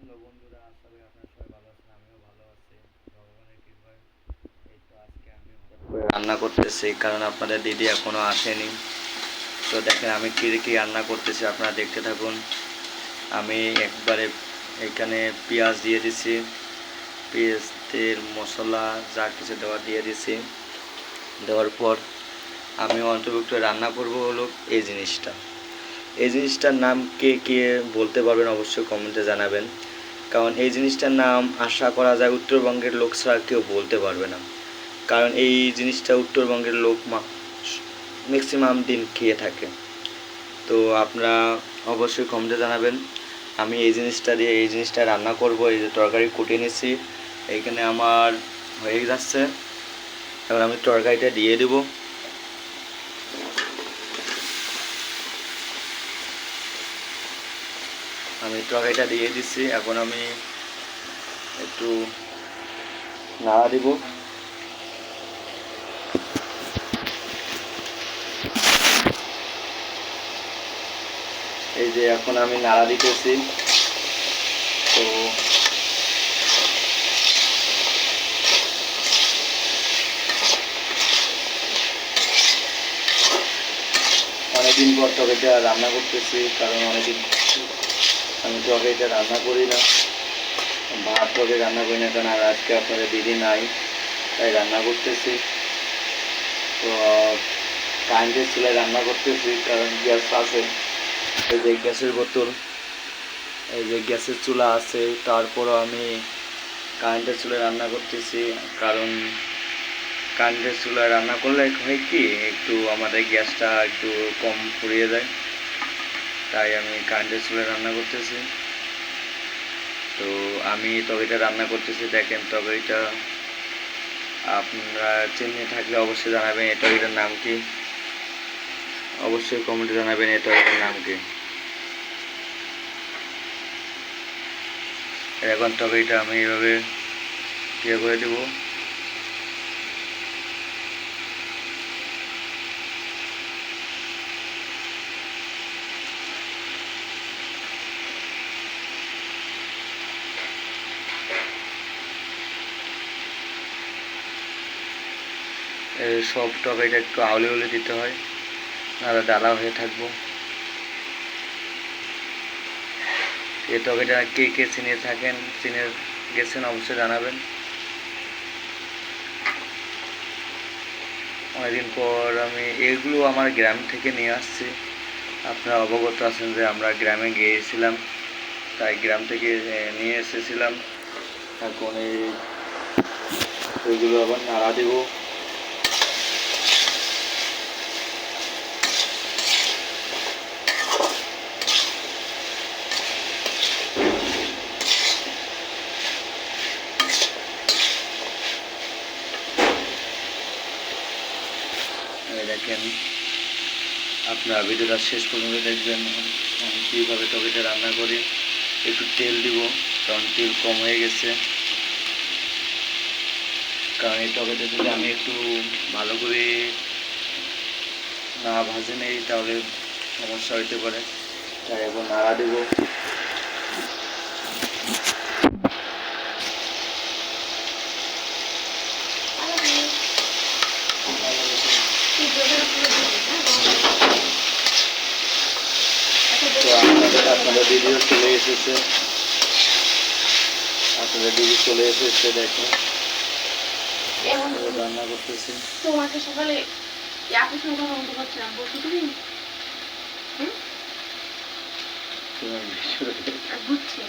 Hello বন্ধুরা, আশা করি আপনারা সবাই ভালো আছেন। আমিও ভালো আছি ভগবানের কৃপায়। এই তো আজকে আমি হঠাৎ করে রান্না করতেছি, কারণ আপনাদের দিদি এখনো আসেনি। তো দেখেন আমি কী কী রান্না করতেছি, আপনারা দেখতে থাকুন। আমি একবারে এখানে পেঁয়াজ দিয়ে দিছি, পেঁয়াজ, তেল, মশলা যা কিছু দেওয়া দিয়ে দিছি। দেওয়ার পর আমি অন্তর্ভুক্ত রান্না করব হলো এই জিনিসটা। এই জিনিসটার নাম কে কে বলতে পারবেন অবশ্যই কমেন্টে জানাবেন, কারণ এই জিনিসটার নাম আশা করা যায় উত্তরবঙ্গের লোক ছাড়া কেউ বলতে পারবে না, কারণ এই জিনিসটা উত্তরবঙ্গের লোক ম্যাক্সিমাম দিন খেয়ে থাকে। তো আপনারা অবশ্যই কমেন্টে জানাবেন। আমি এই জিনিসটা রান্না করব। এই যে তরকারি কুটে নিয়েছি, এইখানে আমার হয়ে যাচ্ছে। এবার আমি তরকারিটা দিয়ে দেবো। আমি তরকারিটা দিয়ে দিচ্ছি, এখন আমি একটু নাড়া দিব। এই যে এখন আমি নাড়া দিতেছি। তো অনেকদিন পর তরকারিটা রান্না করতেছি, কারণ অনেকদিন আমি তরকারিটা রান্না করি না, ভাত তরকারি রান্না করি না, কারণ আর আজকে আপনাদের দিদি নাই, তাই রান্না করতেছি। তো কারেন্টের চুলায় রান্না করতেছি, কারণ গ্যাস আছে। এই যে গ্যাসের বোতল, এই যে গ্যাসের চুলা আছে, তারপরও আমি কারেন্টের চুলায় রান্না করতেছি। কারণ কারেন্টের চুলায় রান্না করলে হয় কি, একটু আমাদের গ্যাসটা একটু কম পুড়িয়ে যায়, তাই আমি কারেন্টের চুলায় রান্না করতেছি। তো আমি তরকারিটা রান্না করতেছি, দেখেন তরকারিটা আপনারা চিনে থাকলে অবশ্যই জানাবেন এই তরকারিটার নাম কি, অবশ্যই কমেন্টে জানাবেন এই তরকারিটার নাম কি। এখন তরকারিটা আমি এইভাবে ইয়ে করে দেবো। সব তরকারিটা একটু আউলে আউলে দিতে হয়, নাহলে ডালা হয়ে থাকবো। এই তরকারিটা কে কে চিনে গেছেন অবশ্যই জানাবেন। অনেকদিন পর আমি এগুলো আমার গ্রাম থেকে নিয়ে আসছি। আপনারা অবগত আছেন যে আমরা গ্রামে গিয়েছিলাম, তাই গ্রাম থেকে নিয়ে এসেছিলাম। এখন এইগুলো আবার নাড়া দেব। দেখেন আপনারা ভিডিওটা শেষ পর্যন্ত দেখবেন আমি কীভাবে তরকারিটা রান্না করি। একটু তেল দিব, কারণ তেল কম হয়ে গেছে। কারণ এই তরকারিটা যদি আমি একটু ভালো করে না ভাজে নেই, তাহলে সমস্যা হইতে পারে, তাই এখন নাড়া দেব। তো আপনাদের দিদিও চলে এসেছে, দেখো রান্না করতেছি। তোমাকে সকালে আপুর সঙ্গে কথা বলতে পারছিলাম, বলছো তুমি বুঝছি।